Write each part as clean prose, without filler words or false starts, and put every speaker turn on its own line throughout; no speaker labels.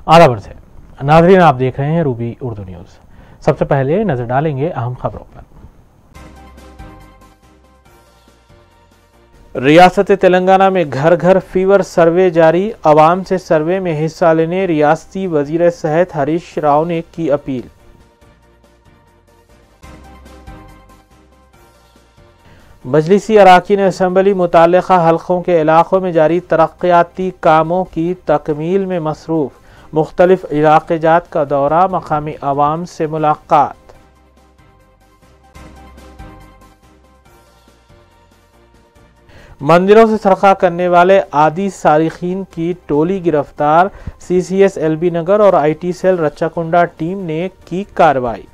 आदाब से नाज़रीन, आप देख रहे हैं रूबी उर्दू न्यूज़। सबसे पहले नजर डालेंगे अहम खबरों पर। रियासत तेलंगाना में घर घर फीवर सर्वे जारी, अवाम से सर्वे में हिस्सा लेने रियासती वजीर सेहत हरीश राव ने की अपील। मजलिसी अराकीन असम्बली मुताल्लिक़ा हल्कों के इलाक़ों में जारी तरक्याती कामों की तकमील में मसरूफ़, मुख्तलिफ इलाक़े जात का दौरा, मकामी अवाम से मुलाकात। मंदिरों से सरका करने वाले आदि सारिकीन की टोली गिरफ्तार, CCS LB नगर और IT सेल रच्चाकुंडा टीम ने की कार्रवाई।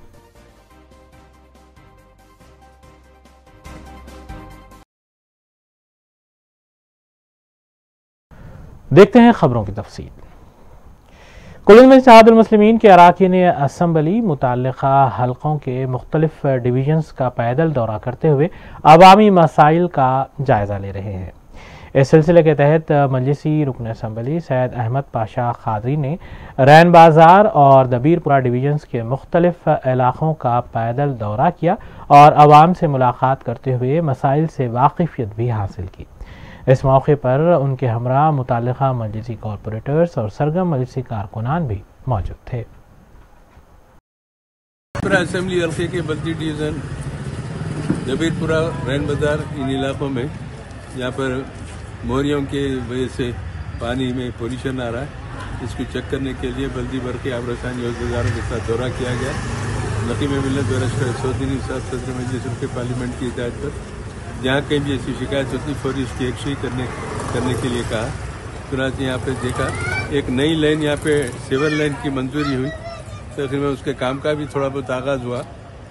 देखते हैं खबरों की तफसील। कुल्लू में इत्तेहादुल मुस्लिमीन के अराकीन असम्बली मुताल्लिक़ा हल्कों के मुख्तलिफ डिवीजन्स का पैदल दौरा करते हुए अवामी मसाइल का जायज़ा ले रहे हैं। इस सिलसिले के तहत मजलिसी रुकन असम्बली सैयद अहमद पाशा खादरी ने रैन बाज़ार और दबीरपुरा डिवीजन्स के मुख्तलिफ इलाक़ों का पैदल दौरा किया और अवाम से मुलाकात करते हुए मसाइल से वाकिफ़ियत भी हासिल की। इस मौके पर उनके हमरा मुताल्लिक़ा मजलिसी कॉरपोरेटर्स और सरगम मजलिसी कारकुनान भी मौजूद थे।
असेंबली हल्के के बल्दी डिवीज़न जबीरपुरा रैन बाजार इन इलाकों में यहाँ पर मोरियों के वजह से पानी में पोल्यूशन आ रहा है, इसको चेक करने के लिए बल्दी भर के आबरसान योजनादारों के साथ दौरा किया गया। नकीम मिलत बरस 100 दिन साथ सदर मजलिस के पार्लियामेंट की हिदायत पर जहाँ कहीं भी ऐसी शिकायत होती फौरी उसकी एक्शुई करने के लिए कहा। तुरंत यहाँ पे देखा एक नई लाइन यहाँ पे सिविल लाइन की मंजूरी हुई, तकरीबन उसके काम का भी थोड़ा बहुत आगाज हुआ,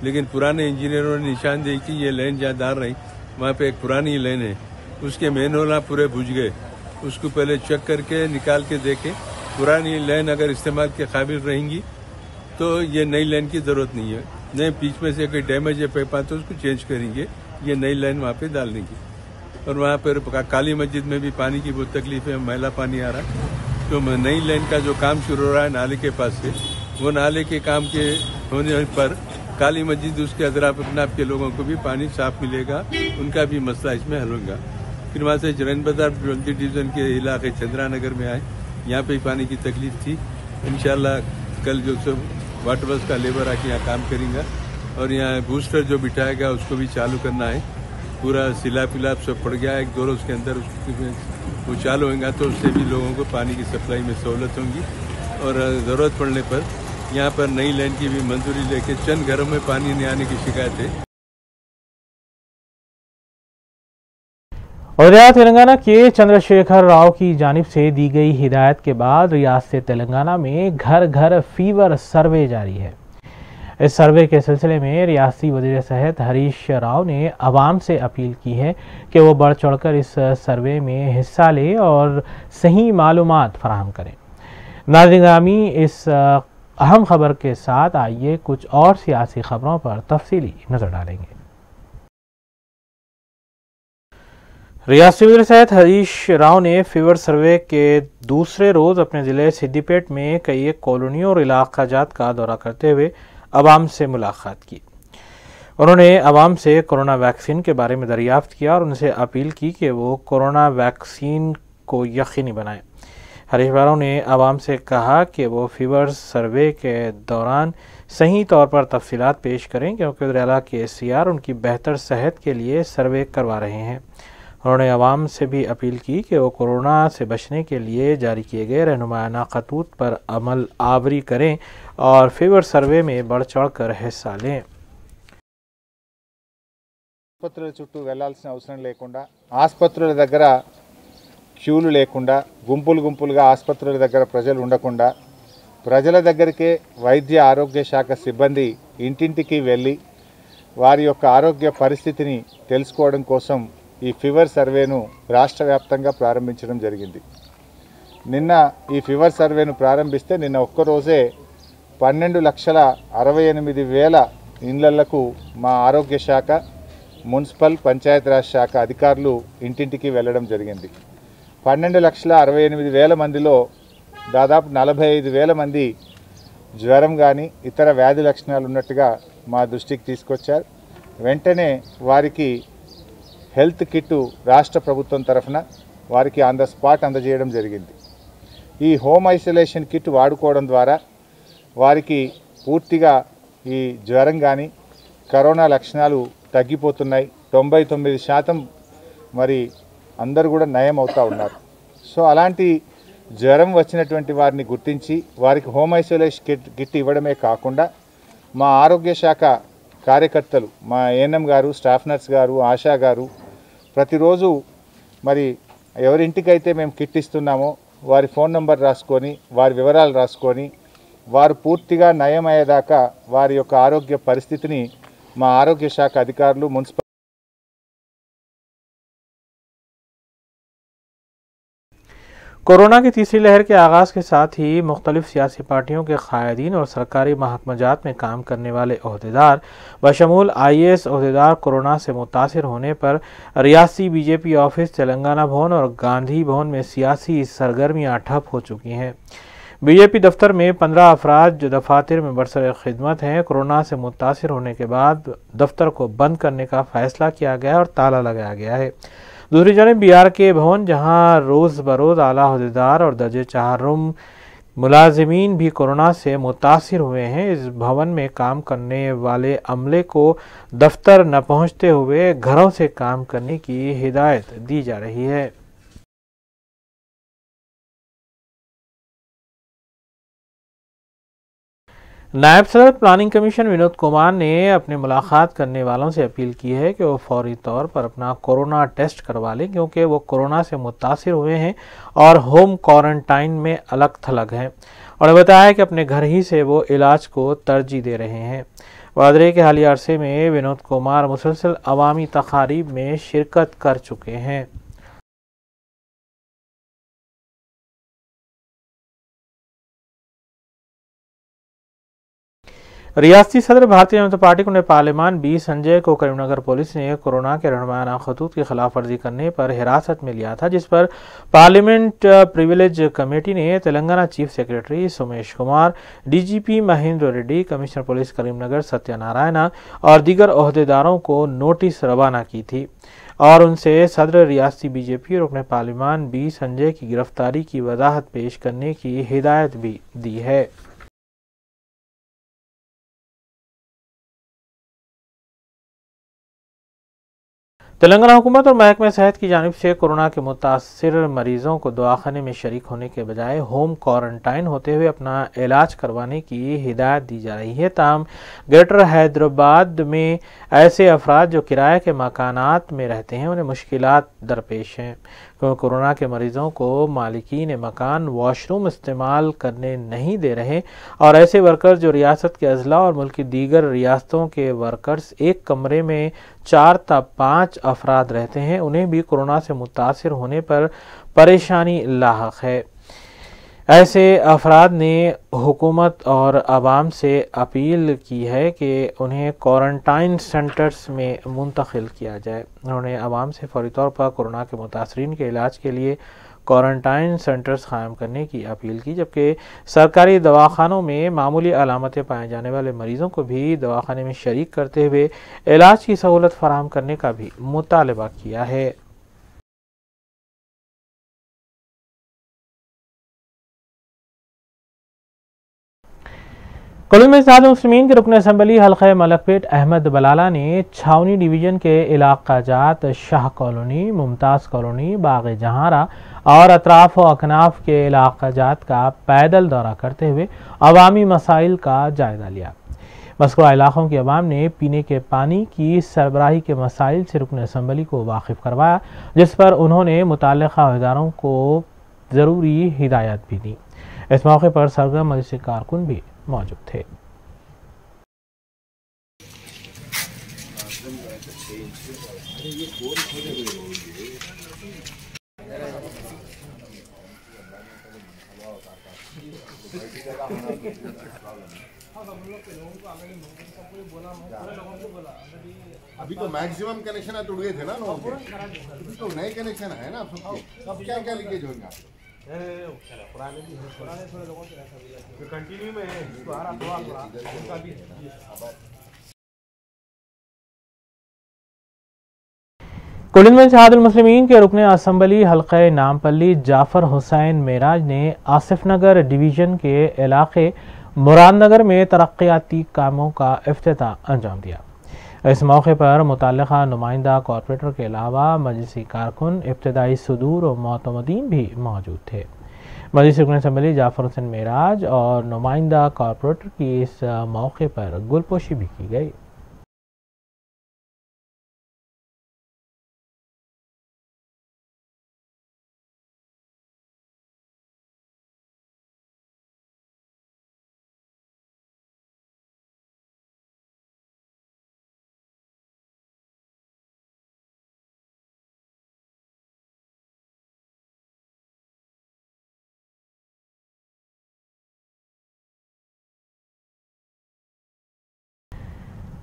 लेकिन पुराने इंजीनियरों ने निशानदेही की ये लाइन जहाँ डाल रही वहाँ पे एक पुरानी लाइन है, उसके मैनहोल पूरे बुझ गए, उसको पहले चेक करके निकाल के देखे पुरानी लाइन अगर इस्तेमाल के काबिल रहेंगी तो ये नई लाइन की जरूरत नहीं है, नए बीच में से कोई डैमेज है पेपर तो उसको चेंज करेंगे, ये नई लाइन वहाँ पे डालने की। और वहाँ पर काली मस्जिद में भी पानी की बहुत तकलीफ है, मैला पानी आ रहा है, तो नई लाइन का जो काम शुरू हो रहा है नाले के पास से, वो नाले के काम के होने पर काली मस्जिद उसके अतराफ अपनाफ के लोगों को भी पानी साफ मिलेगा, उनका भी मसला इसमें हल होगा। फिर वहाँ से रैन बाजार डिवीजन के इलाके चंद्रा नगर में आए, यहाँ पे पानी की तकलीफ थी। इंशाल्लाह कल जो सब वाटर वर्क्स का लेबर आके यहाँ काम करेंगे और यहाँ बूस्टर जो बिठाएगा उसको भी चालू करना है। पूरा सिलाब पिलाब सब पड़ गया है, 1-2 रोज के अंदर वो चालू होगा तो उससे भी लोगों को पानी की सप्लाई में सहूलत होगी। और ज़रूरत पड़ने पर यहाँ पर नई लाइन की भी मंजूरी लेके चंद घरों में पानी नहीं आने की शिकायत है।
और रियासत तेलंगाना के चंद्रशेखर राव की जानिब से दी गई हिदायत के बाद रियासत तेलंगाना में घर घर फीवर सर्वे जारी है। इस सर्वे के सिलसिले में रियासती वज़ीर सेहत हरीश राव ने अवाम से अपील की है कि वो बढ़ चढ़कर इस सर्वे में हिस्सा लें और सही मालूमात फराहम करें। नाज़रीन, इस अहम खबर के साथ आइए कुछ और सियासी खबरों पर तफसीली नजर डालेंगे। रियासती वज़ीर सेहत हरीश राव ने फीवर सर्वे के दूसरे रोज़ अपने ज़िले सिद्दीपेट में कई कॉलोनियों और इलाका जात का दौरा करते हुए अवाम से मुलाकात की। उन्होंने अवाम से कोरोना वैक्सीन के बारे में दरियाफ्त किया और उनसे अपील की कि वो कोरोना वैक्सीन को यकीनी बनाएं। हरीश राव ने अवाम से कहा कि वो फीवर सर्वे के दौरान सही तौर पर तफसीलात पेश करें, क्योंकि वज़ीर-ए-आला के SCR उनकी बेहतर सेहत के लिए सर्वे करवा रहे हैं। उन्होंने अवाम से भी अपील की कि वो कोरोना से बचने के लिए जारी किए गए रहनुमायाना खतूत पर अमल आवरी करें और फीवर सर्वे में बढ़ चढ़ कर हिस्सा लें।
ఆసుపత్రుల చుట్టూ వెళ్లాల్సిన అవసరం లేకుండా, ఆసుపత్రుల దగ్గర క్యూలు లేకుండా, గుంపులుగా ఆసుపత్రుల దగ్గర ప్రజలు ఉండకుండా, ప్రజల దగ్గరికే వైద్య ఆరోగ్య శాఖ సిబ్బంది ఇంటింటికి వెళ్ళి వారి యొక్క ఆరోగ్య పరిస్థితిని తెలుసుకోవడం కోసం ఈ ఫీవర్ సర్వేను రాష్ట్ర వ్యాప్తంగా ప్రారంభించడం జరిగింది। నిన్న ఈ ఫీవర్ సర్వేను ప్రారంభిస్తే నిన్న ఒక్క రోజే 12,68,000 ఇండ్లకు మా ఆరోగ్య శాఖ, మున్సిపల్ పంచాయతీరాజ్ శాఖ అధికారులు ఇంటింటికి వెళ్ళడం జరిగింది। 12,68,000 మందిలో దాదాపు 45,000 మంది జ్వరం కానీ ఇతర వ్యాధి లక్షణాలు ఉన్నట్టుగా మా దృష్టికి తీసుకొచ్చారు. వెంటనే వారికి హెల్త్ కిట్టు రాష్ట్ర ప్రభుత్వం తరఫున వారికి ఆన్ ద స్పాట్ అందజేయడం జరిగింది. ఈ హోమ్ ఐసోలేషన్ కిట్ వాడుకోవడం ద్వారా వారికి పూర్తిగా ఈ జ్వరం కానీ కరోనా లక్షణాలు తగ్గిపోతున్నాయి. 99% మరి అందరూ కూడా నయం అవుతూ ఉన్నారు. సో అలాంటి జ్వరం వచ్చినటువంటి వారిని గుర్తించి వారికి హోమ్ ఐసోలేషన్ కిట్ ఇవ్వడమే కాకుండా మా ఆరోగ్య శాఖ కార్యకర్తలు, మా ఏఎన్ఎం గారు, స్టాఫ్ నర్స్ గారు, ఆశా గారు ప్రతిరోజు మరి ఎవరింటికైతే మేము కిట్ ఇస్తున్నామో వారి ఫోన్ నంబర్ రాసుకొని వారి వివరాలు రాసుకొని వారు పూర్తిగా నయం అయ్యేదాకా వారి యొక్క ఆరోగ్య పరిస్థితిని మా ఆరోగ్య శాఖ అధికారులు, మున్సిపల్
कोरोना की तीसरी लहर के आगाज़ के साथ ही मुख्तलिफ सियासी पार्टियों के कायदीन और सरकारी महकमजात में काम करने वाले अहदेदार बशमूल IAS अहदेदार कोरोना से मुतासिर होने पर रियासती बीजेपी ऑफिस, तेलंगाना भवन और गांधी भवन में सियासी सरगर्मियां ठप हो चुकी हैं। बीजेपी दफ्तर में 15 अफराद जो दफातर में बरसर खिदमत हैं, कोरोना से मुतासिर होने के बाद दफ्तर को बंद करने का फैसला किया गया और ताला लगाया गया है। दूसरी जानब BRK भवन, जहां रोज़ बरोज़ आला अहदेदार और दर्जे 4 मुलाजिमीन भी कोरोना से मुतासिर हुए हैं, इस भवन में काम करने वाले अमले को दफ्तर न पहुंचते हुए घरों से काम करने की हिदायत दी जा रही है। नायब सदर प्लानिंग कमीशन विनोद कुमार ने अपने मुलाकात करने वालों से अपील की है कि वो फौरी तौर पर अपना कोरोना टेस्ट करवा लें, क्योंकि वो कोरोना से मुतासिर हुए हैं और होम क्वारंटाइन में अलग थलग हैं। और बताया कि अपने घर ही से वो इलाज को तरजीह दे रहे हैं। वादरे के हालिया अरसे में विनोद कुमार मुसलसल अवामी तकारीब में शिरकत कर चुके हैं। रियासती सदर भारतीय जनता पार्टी को पार्लिमान B संजय को करीमनगर पुलिस ने कोरोना के रहनुमाना खतूत की खिलाफ वर्जी करने पर हिरासत में लिया था, जिस पर पार्लियामेंट प्रिविलेज कमेटी ने Telangana chief secretary Somesh Kumar, DGP Mahendra Reddy, commissioner police Karimnagar Satyanarayan और दीगर ओहदेदारों को नोटिस रवाना की थी और उनसे सदर रियासती बीजेपी और अपने पार्लिमान B संजय की गिरफ्तारी की वजाहत पेश करने की हिदायत भी दी है। तेलंगाना हुकूमत और महकमे सेहत की जानिब से कोरोना के मुतासिर मरीजों को दवाखाने में शरीक होने के बजाय होम क्वारंटाइन होते हुए अपना इलाज करवाने की हिदायत दी जा रही है। ताहम ग्रेटर हैदराबाद में ऐसे अफराद जो किराए के मकानात में रहते हैं, उन्हें मुश्किलात दरपेश हैं, क्योंकि कोरोना के मरीजों को मालिकीन मकान वॉशरूम इस्तेमाल करने नहीं दे रहे और ऐसे वर्कर्स जो रियासत के अजला और मुल्क की दीगर रियासतों के वर्कर्स एक कमरे में 4 या 5 अफराद रहते हैं, उन्हें भी कोरोना से मुतासिर होने पर परेशानी लाहक है। ऐसे अफराद ने हुकूमत और आवाम से अपील की है कि उन्हें क्वारंटाइन सेंटर्स में मुंतकिल किया जाए। उन्होंने आवाम से फौरी तौर पर कोरोना के मुतासरीन के इलाज के लिए क्वारंटाइन सेंटर्स कायम करने की अपील की, जबकि सरकारी दवाखानों में मामूली अलामतें पाए जाने वाले मरीजों को भी दवाखाने में शरीक करते हुए इलाज की सहूलत फराहम करने का भी मुतालबा किया है। कौमी में इत्तेहाद मुस्लिमीन के रुकन असम्बली हल्का मलकपेट अहमद बलाला ने छावनी डिवीज़न के इलाका जात शाह कॉलोनी, मुमताज़ कॉलोनी, बाग जहारा और अतराफ व अकनाफ के इलाका जात का पैदल दौरा करते हुए अवामी मसाइल का जायजा लिया। मज़कूरा इलाकों के अवाम ने पीने के पानी की सरबराही के मसाइल से रुकन असम्बली को वाकिफ़ करवाया, जिस पर उन्होंने मुताल्लिक़ा अहदेदारों को ज़रूरी हिदायत भी दी। इस मौके पर सरगर्म मजलिस कारकुन भी मौजूद थे।
अभी तो मैक्सिमम कनेक्शन तो उड़ गए थे ना लोगों के, तो नए कनेक्शन है ना सबके, अब क्या क्या लीकेज होगा।
कुलिन में इत्तेहादुल मुस्लिमीन के रुकने असम्बली हल्का नामपल्ली जाफर हुसैन मेराज ने आसिफ नगर डिवीजन के इलाके मुरादनगर में तरक्याती कामों का इफ्तिताह अंजाम दिया। इस मौके पर मुतल्लिका नुमाइंदा कॉरपोरेटर के अलावा मजलिसी कारकुन, इब्तदाई सुदूर और मोतमदीन भी मौजूद थे। मजलिसी रुकन असम्बली जाफर हुसैन मेराज और नुमाइंदा कॉरपोरेटर की इस मौके पर गुलपोशी भी की गई।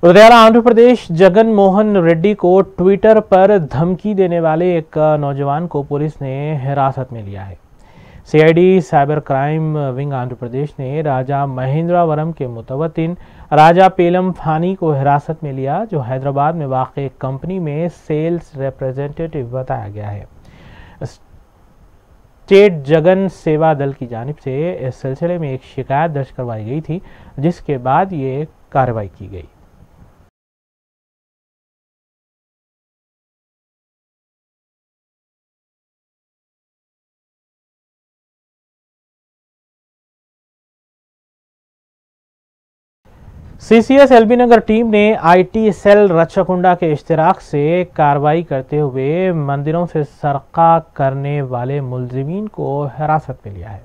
लुधियाना आंध्र प्रदेश जगन मोहन रेड्डी को ट्विटर पर धमकी देने वाले एक नौजवान को पुलिस ने हिरासत में लिया है। CID cyber crime wing Andhra Pradesh ने राजा महेंद्रवरम के मुतवत्तिन राजा पेलम फानी को हिरासत में लिया, जो हैदराबाद में वाक़ कंपनी में सेल्स रिप्रेजेंटेटिव बताया गया है। स्टेट जगन सेवा दल की जानिब से इस सिलसिले में एक शिकायत दर्ज करवाई गई थी, जिसके बाद ये कार्रवाई की गई। सीसीएस एलबी नगर टीम ने आईटी सेल रच्चाकुंडा के इश्तिराक से कार्रवाई करते हुए मंदिरों से सरका करने वाले मुलजिमीन को हिरासत में लिया है।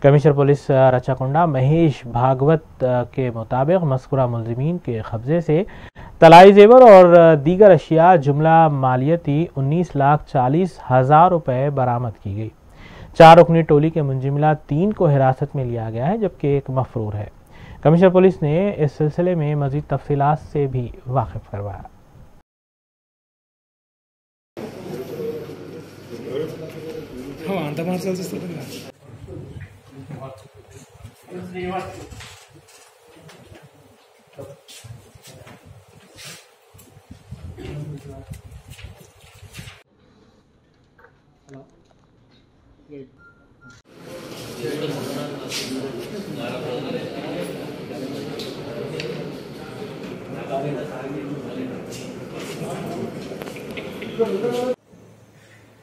कमिश्नर पुलिस रच्चाकुंडा महेश भागवत के मुताबिक मज़कूरा मुलजिमीन के कब्जे से तलाई जेवर और दीगर अशिया जुमला मालियती 19,40,000 रुपये बरामद की गई। 4 रुकनी टोली के मुंजिमला 3 को हिरासत में लिया गया है, जबकि एक मफरूर है। कमिश्नर पुलिस ने इस सिलसिले में मजीद तफसीलात से भी वाकिफ करवाया।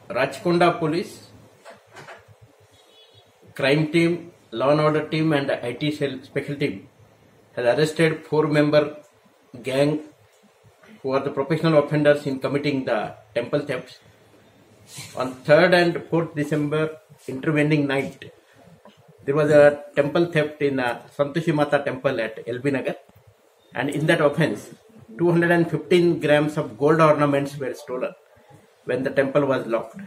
Rachkonda Police, Crime Team, Law and Order Team and IT Cell Special Team has arrested 4-member gang who are the professional offenders in committing the temple thefts. On 3rd and 4th December intervening night, there was a temple theft in Santoshi Mata temple at LB Nagar, and in that offence 215 grams of gold ornaments were stolen when the temple was locked.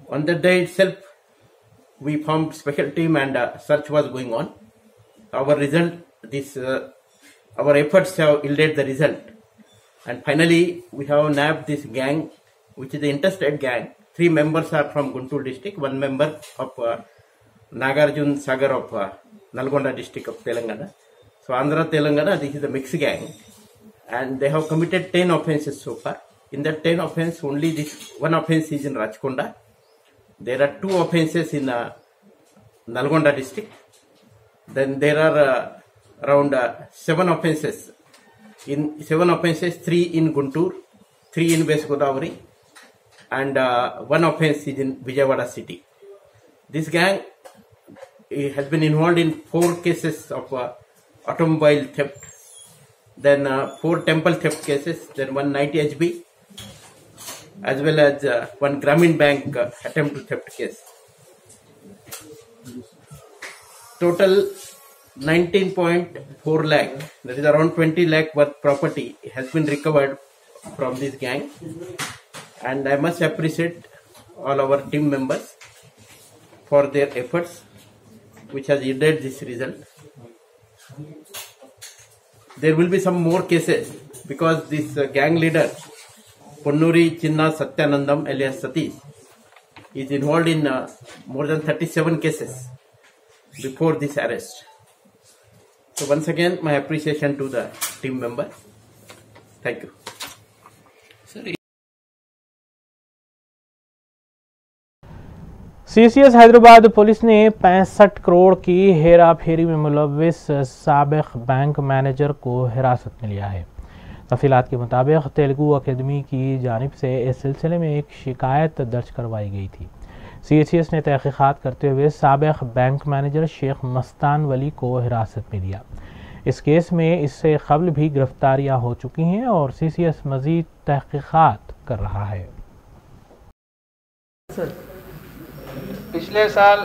On that day itself, we formed special team and search was going on. Our efforts have yielded the result, and finally we have nabbed this gang, which is the interstate gang. 3 members are from Guntur district, 1 member of Nagarjun Sagar of Nalgonda district of Telangana. So Andhra Telangana, this is a mixed gang, and they have committed 10 offences so far. In that 10 offences, only this 1 offence is in Rachkonda. There are 2 offences in Nalgonda district. Then there are around 7 offences. In 7 offences, 3 in Guntur, 3 in West Godavari, and 1 offence is in Vijayawada city. This gang has been involved in 4 cases of automobile theft, then 4 temple theft cases, then 1 night HB, as well as 1 Grameen Bank attempt to theft case. Total 19.4 lakh, that is around 20 lakh worth property has been recovered from this gang, and I must appreciate all our team members for their efforts, which has yielded this result. There will be some more cases because this gang leader Ponnuri Chinna Satyanandam alias Satish is involved in more than 37 cases before this arrest. So once again, my appreciation to the team member. Thank you.
CCS Hyderabad police ने 65 करोड़ की हेरा फेरी में मुलव्विस साबिक bank manager को हिरासत में लिया है। तफसीलात के मुताबिक तेलुगु अकेडमी की जानिब से इस सिलसिले में एक शिकायत दर्ज करवाई गई थी। CCS ने तहकीकात करते हुए साबिक बैंक मैनेजर शेख मस्तान वली को हिरासत में लिया। इस केस में इससे कबल भी गिरफ्तारियां हो चुकी हैं और CCS मजीद तहकीकात कर रहा है।
पिछले साल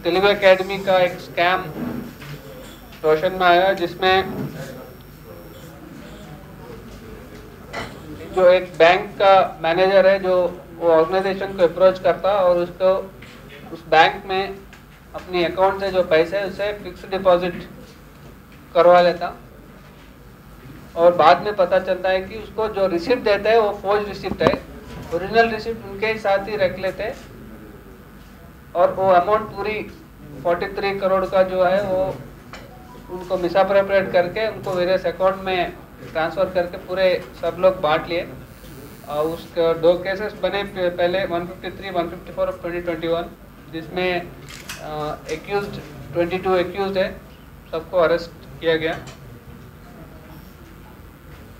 तेलुगु एकेडमी का एक स्कैम रोशन में आया, जिसमें जो एक बैंक का मैनेजर है जो वो ऑर्गेनाइजेशन को अप्रोच करता और उसको उस बैंक में अपनी अकाउंट से जो पैसे है उसे फिक्स डिपॉजिट करवा लेता और बाद में पता चलता है कि उसको जो रिसिप्ट देता है वो फोर्ज रिसिप्ट है। ओरिजिनल रिसिप्ट उनके साथ ही रख लेते और वो अमाउंट पूरी 43 करोड़ का जो है वो उनको मिसअप्रोप्रिएट करके उनको वेरियस अकाउंट में ट्रांसफ़र करके पूरे सब लोग बांट लिए। और उसके 2 केसेस बने पहले 153, 154 ऑफ 2021, जिसमें एक्यूज्ड 22 एक्यूज्ड है, सबको अरेस्ट किया गया।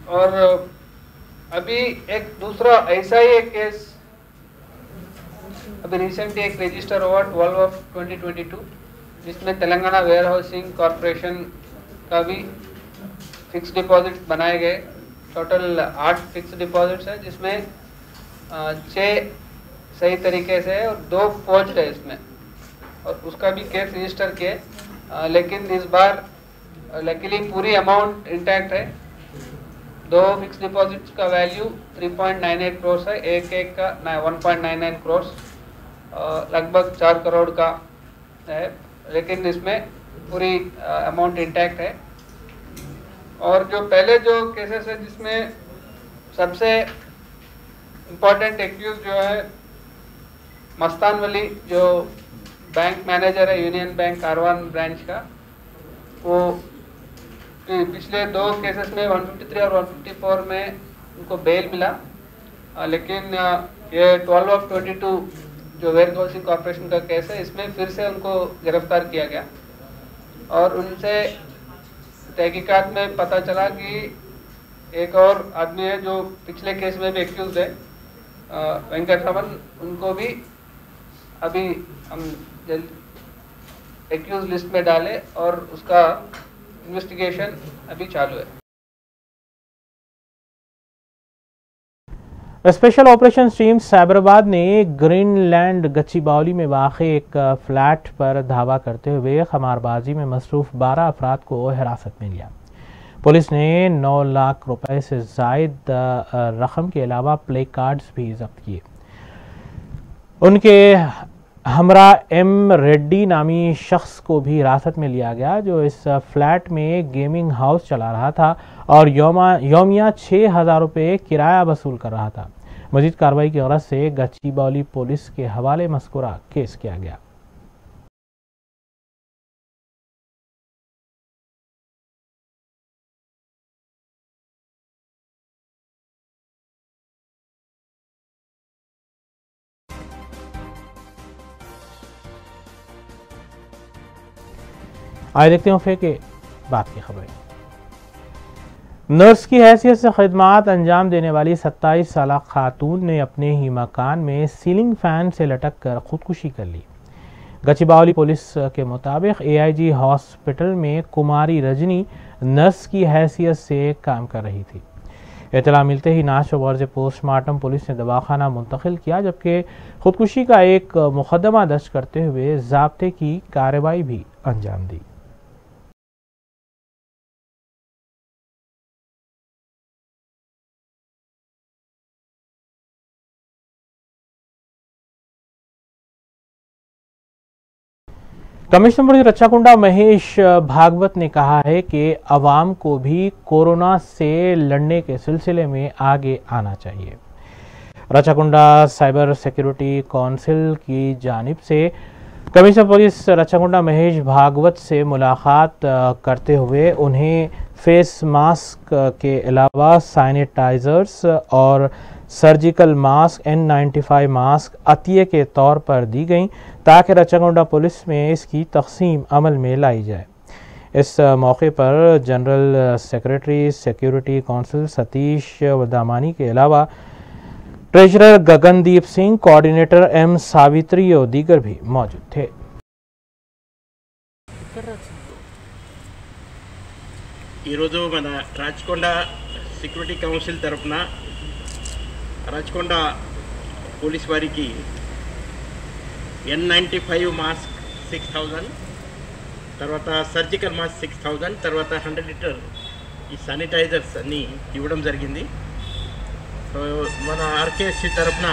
और अभी एक दूसरा ऐसा ही एक केस अभी रिसेंटली एक रजिस्टर हुआ 12 ऑफ 2022, जिसमें तेलंगाना वेयर हाउसिंग कॉरपोरेशन का भी फिक्स डिपॉजिट बनाए गए। टोटल 8 फिक्स डिपॉजिट्स हैं, जिसमें 6 सही तरीके से और 2 फोर्ज्ड है इसमें, और उसका भी केस रजिस्टर किए। लेकिन इस बार लकीली पूरी अमाउंट इंटैक्ट है। 2 फिक्स डिपॉजिट्स का वैल्यू 3.98 करोड़ है, एक का 1.99 करोड़, लगभग 4 करोड़ का है, लेकिन इसमें पूरी अमाउंट इंटैक्ट है। और जो पहले जो केसेस है जिसमें सबसे इम्पोर्टेंट एक्यूज जो है मस्तान वली, जो बैंक मैनेजर है यूनियन बैंक कारवान ब्रांच का, वो पिछले 2 केसेस में 153 और 154 में उनको बेल मिला। लेकिन ये 12 ऑफ 22 जो वेयर हाउसिंग कॉरपोरेशन का केस है, इसमें फिर से उनको गिरफ्तार किया गया और उनसे तहकीकात में पता चला कि एक और आदमी है जो पिछले केस में भी एक्यूज है, वेंकट रमन, उनको भी अभी हम एक्यूज लिस्ट में डाले और उसका इन्वेस्टिगेशन अभी चालू है।
स्पेशल ऑपरेशन टीम साइबराबाद ने ग्रीनलैंड गच्चीबावली में वाक़ एक फ्लैट पर धावा करते हुए खमारबाजी में मसरूफ़ 12 अफराद को हिरासत में लिया। पुलिस ने 9 लाख रुपए से ज़ायद रकम के अलावा प्ले कार्ड्स भी जब्त किए। उनके हमरा एम रेड्डी नामी शख्स को भी हिरासत में लिया गया, जो इस फ्लैट में गेमिंग हाउस चला रहा था और यौमिया 6,000 रुपये किराया वसूल कर रहा था। मजीद कार्रवाई की गरज से गच्चीबावली पुलिस के हवाले मज़कूरा केस किया गया। आइए देखते हैं वफे के बाद की खबरें। नर्स की हैसियत से खिदमात अंजाम देने वाली 27 साल खातून ने अपने ही मकान में सीलिंग फैन से लटक कर खुदकुशी कर ली। गच्चीबावली पुलिस के मुताबिक AIG हॉस्पिटल में कुमारी रजनी नर्स की हैसियत से काम कर रही थी। इत्तला मिलते ही नाश वर्ज पोस्टमार्टम पुलिस ने दवाखाना मुंतकिल किया, जबकि खुदकुशी का एक मुकदमा दर्ज करते हुए ज़ाब्ते की कार्रवाई भी अंजाम दी। कमिश्नर पुलिस रच्चाकुंडा महेश भागवत ने कहा है कि अवाम को भी कोरोना से लड़ने के सिलसिले में आगे आना चाहिए। रचाकुंडा साइबर सिक्योरिटी काउंसिल की जानिब से कमिश्नर पुलिस रचाकुंडा महेश भागवत से मुलाकात करते हुए उन्हें फेस मास्क के अलावा सैनिटाइजर्स और सर्जिकल मास्क N95 मास्क अतिये के तौर पर दी गई ताकि रचाकुंडा पुलिस में इसकी तकसीम अमल में लाई जाए। इस मौके पर general secretary security council Satish Vadamani के अलावा treasurer Gagandeep Singh, coordinator M Savitri और दीगर भी मौजूद थे।
मन राचकोंड सिक्यूरिटी काउंसिल तरफुन राचकोंड पुलिस वारी की N95 मास्क 6000 तरवात सर्जिकल मास्क 6000 तरवात 100 लीटर सैनिटाइजर्स अन्नी इव्वडम जरिगिंदी। तो मन RKSC तरफुन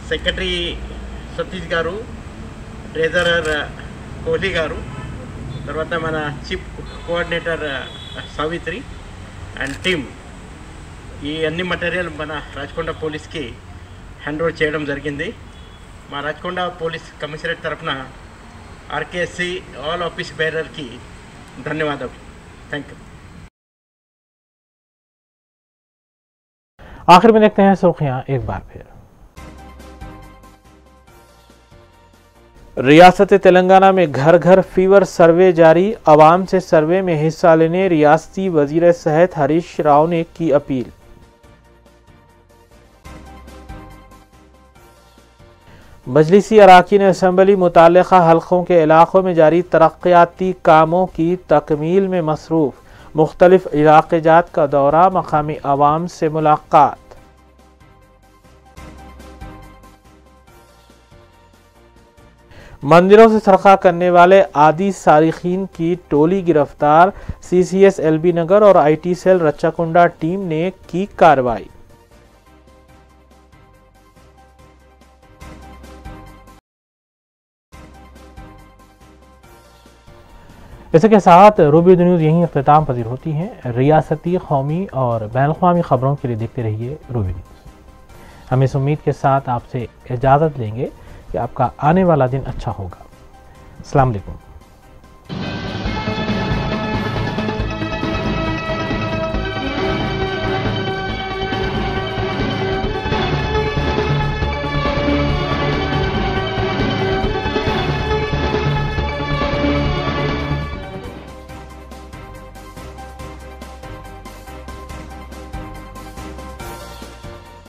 सेक्रेटरी सतीश गारू, ट्रेजरर कोहली गारू, तरवात मन chief coordinator Savitri and team ఈ అన్ని మెటీరియల్ మన రాచకొండ పోలీస్కి హ్యాండ్ ఓవర్ చేయడం జరిగింది। మా రాచకొండ పోలీస్ కమిషనరేట్ తరఫున RKSC ఆల్ ఆఫీస్ బేరర్కి ధన్యవాదాలు। Thank you.
आखिर में देखते हैं सुर्खियां एक बार फिर। रियासत तेलंगाना में घर घर फीवर सर्वे जारी, आवाम से सर्वे में हिस्सा लेने रियासती वजीर सेहत हरीश राव ने की अपील। मजलिसी अराकीन असम्बली मुताल्लिका हल्कों के इलाकों में जारी तरक्याती कामों की तकमील में मसरूफ, मुख्तलिफ इलाके जात का दौरा, मकामी आवाम से मुलाकात। मंदिरों से सरका करने वाले आदि सारिखीन की टोली गिरफ्तार, CCS LB नगर और IT सेल रचाकुंडा टीम ने की कार्रवाई। इसी के साथ रूबी न्यूज़ यहीं अख्तिताम पजीर होती हैं। रियासती, कौमी और बैनुल-अक़वामी खबरों के लिए देखते रहिए रूबी न्यूज़। हम इस उम्मीद के साथ आपसे इजाज़त लेंगे कि आपका आने वाला दिन अच्छा होगा। अस्सलाम वालेकुम।